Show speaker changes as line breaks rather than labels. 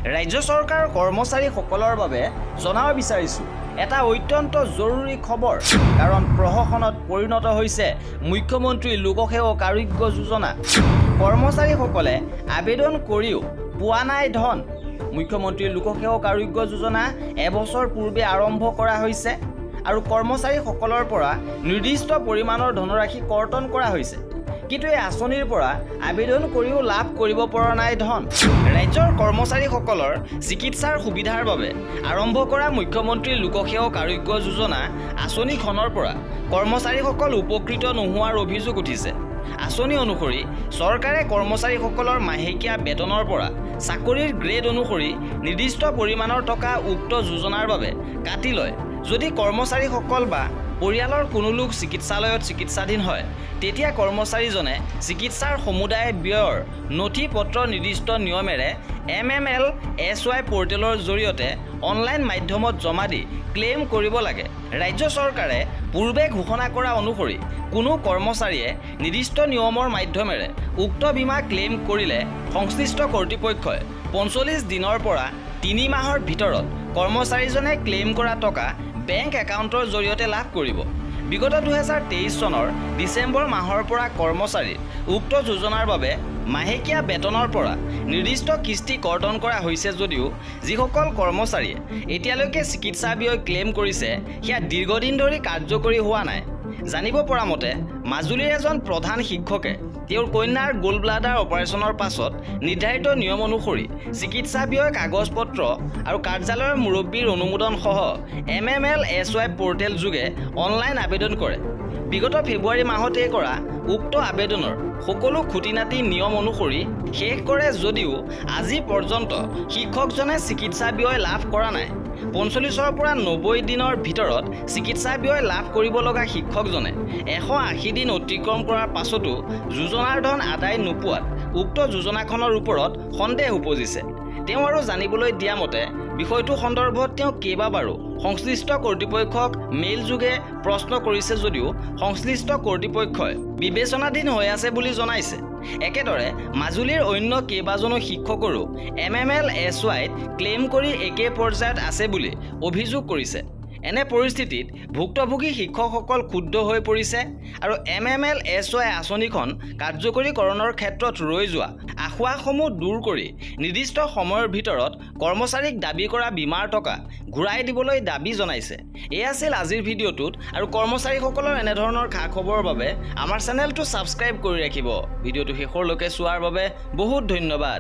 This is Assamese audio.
ৰাজ্য চৰকাৰৰ কৰ্মচাৰীসকলৰ বাবে জনাব বিচাৰিছোঁ এটা অত্যন্ত জৰুৰী খবৰ কাৰণ প্ৰশাসনত পৰিণত হৈছে মুখ্যমন্ত্ৰী লোকসেৱক আৰোগ্য যোজনা কৰ্মচাৰীসকলে আবেদন কৰিও পোৱা নাই ধন মুখ্যমন্ত্ৰী লোকসেৱক আৰোগ্য যোজনা এবছৰ পূৰ্বে আৰম্ভ কৰা হৈছে আৰু কৰ্মচাৰীসকলৰ পৰা নিৰ্দিষ্ট পৰিমাণৰ ধনৰাশি কৰ্তন কৰা হৈছে কিন্তু এই আঁচনিৰ পৰা আবেদন কৰিও লাভ কৰিব পৰা নাই ধন ৰাজ্যৰ কৰ্মচাৰীসকলৰ চিকিৎসাৰ সুবিধাৰ বাবে আৰম্ভ কৰা মুখ্যমন্ত্ৰী লোকসেৱক আৰোগ্য যোজনা আঁচনিখনৰ পৰা কৰ্মচাৰীসকল উপকৃত নোহোৱাৰ অভিযোগ উঠিছে আঁচনি অনুসৰি চৰকাৰে কৰ্মচাৰীসকলৰ মাহেকীয়া বেতনৰ পৰা চাকৰিৰ গ্ৰেড অনুসৰি নিৰ্দিষ্ট পৰিমাণৰ টকা উক্ত যোজনাৰ বাবে কাটি লয় যদি কৰ্মচাৰীসকল বা পৰিয়ালৰ কোনো লোক চিকিৎসালয়ত চিকিৎসাধীন হয় তেতিয়া কৰ্মচাৰীজনে চিকিৎসাৰ সমুদায় ব্যয়ৰ নথি পত্ৰ নিৰ্দিষ্ট নিয়মেৰে MMLSY পৰ্টেলৰ জৰিয়তে অনলাইন মাধ্যমত জমা দি ক্লেইম কৰিব লাগে ৰাজ্য চৰকাৰে পূৰ্বে ঘোষণা কৰা অনুসৰি কোনো কৰ্মচাৰীয়ে নিৰ্দিষ্ট নিয়মৰ মাধ্যমেৰে উক্ত বীমা ক্লেইম কৰিলে সংশ্লিষ্ট কৰ্তৃপক্ষই 45 দিনৰ পৰা 3 মাহৰ ভিতৰত কৰ্মচাৰীজনে ক্লেইম কৰা টকা বেংক একাউণ্টৰ জৰিয়তে লাভ কৰিব বিগত 2023 চনৰ ডিসেম্বৰ মাহৰ পৰা কৰ্মচাৰীৰ উক্ত যোজনাৰ বাবে মাহেকীয়া বেতনৰ পৰা নিৰ্দিষ্ট কিস্তি কৰ্তন কৰা হৈছে যদিও যিসকল কৰ্মচাৰীয়ে এতিয়ালৈকে চিকিৎসা ব্যয় ক্লেইম কৰিছে সেয়া দীৰ্ঘদিন ধৰি কাৰ্যকৰী হোৱা নাই জানিব পৰা মতে মাজুলীৰ এজন প্ৰধান শিক্ষকে তেওঁৰ কন্যাৰ গোল ব্লাডাৰ অপাৰেশ্যনৰ পাছত নিৰ্ধাৰিত নিয়ম অনুসৰি চিকিৎসা ব্যয় কাগজ পত্ৰ আৰু কাৰ্যালয়ৰ মুৰব্বীৰ অনুমোদন সহ MMLSY পৰ্টেল যোগে অনলাইন আবেদন কৰে বিগত ফেব্ৰুৱাৰী মাহতে কৰা উক্ত আবেদনৰ সকলো খুঁটিনাটি নিয়ম অনুসৰি শেষ কৰে যদিও আজি পৰ্যন্ত শিক্ষকজনে চিকিৎসা ব্যয় লাভ কৰা নাই 45 পৰা 90 দিনৰ ভিতৰত চিকিৎসা ব্যয় লাভ কৰিব লগা শিক্ষকজনে 180 দিন অতিক্ৰম কৰাৰ পাছতো যোজনাৰ ধন আদায় নোপোৱাত উক্ত যোজনাখনৰ ওপৰত সন্দেহ উপজিছে তেওঁ আৰু জানিবলৈ দিয়া মতে বিষয়টো সন্দৰ্ভত তেওঁ কেইবাবাৰো সংশ্লিষ্ট কৰ্তৃপক্ষক মেইল যোগে প্ৰশ্ন কৰিছে যদিও সংশ্লিষ্ট কৰ্তৃপক্ষই বিবেচনাধীন হৈ আছে বুলি জনাইছে একেদৰে মাজুলীৰ অন্য কেইবাজনো শিক্ষকৰো MMLSYত ক্লেইম কৰি একে পৰ্যায়ত আছে বুলি অভিযোগ কৰিছে এনে পৰিস্থিতিত ভুক্তভোগী শিক্ষকসকল ক্ষুব্ধ হৈ পৰিছে আৰু MMLSY আঁচনিখন কাৰ্যকৰীকৰণৰ ক্ষেত্ৰত ৰৈ যোৱা আশাসমূহ দূৰ কৰি নিৰ্দিষ্ট সময়ৰ ভিতৰত কৰ্মচাৰীক দাবী কৰা বীমাৰ টকা ঘূৰাই দিবলৈ দাবী জনাইছে এই আছিল আজিৰ ভিডিঅ'টোত আৰু কৰ্মচাৰীসকলৰ এনে ধৰণৰ খা খবৰৰ বাবে আমাৰ চেনেলটো সাবস্ক্ৰাইব কৰি ৰাখিব ভিডিঅ'টো শেষলৈকে চোৱাৰ বাবে বহুত ধন্যবাদ